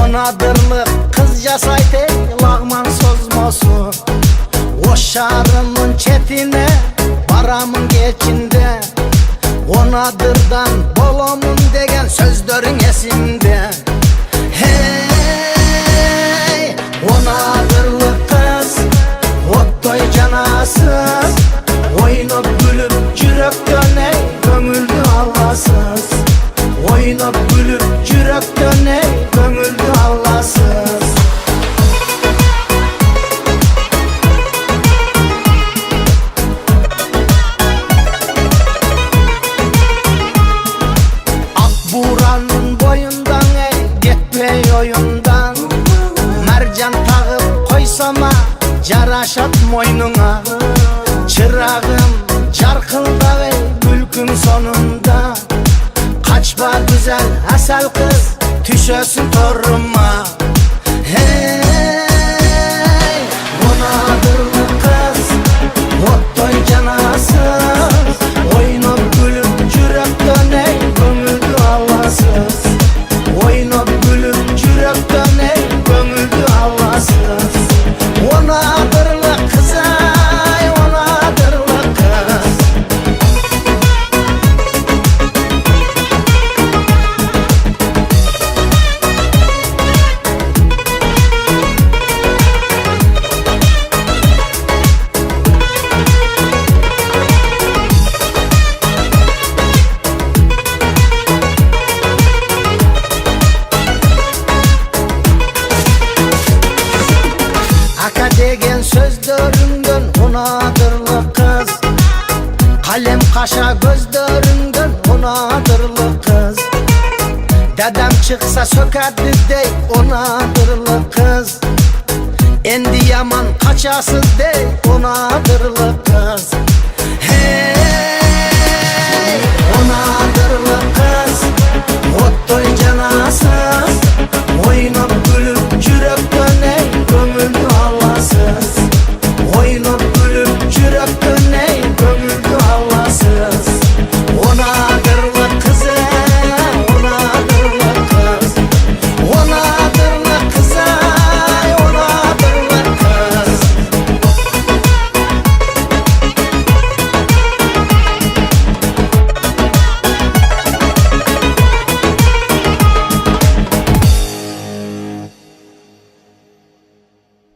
Onadırlık kız jasaydı lağman sozmosu. O şarımın çetine baramın geçinde. Onadırdan bolomun degen sözlerin esimde. Hey, onadırlık kız ottoy canasız. Oynop gülüp yürekten ey gömüldü Allahsız. Oynop gülüp yürekten ey gömüldü Allahsız. Akburanın boyundan ey gitmey oyundan. Mercan tağıp koysama caraşat moynuna. Çırağım çarkılda ve gülkün sonunda. Kaçma güzel asal kız düşösün toruma. Hey, onadırlı kız ottoy canasız. Oynop gülüp yürekten ey gömüldü Allahsız. Oynop gülüp yürekten ey gömüldü Allahsız. Onadırlı kız ay onadırlı kız. Aka degen sözlerinden onadırlı kız. Kalem kaşa gözlerinden onadırlı kız. Dedem çıksa sökerdi dey onadırlı kız. Endi yaman kaçasız dey onadırlı kız. Hey,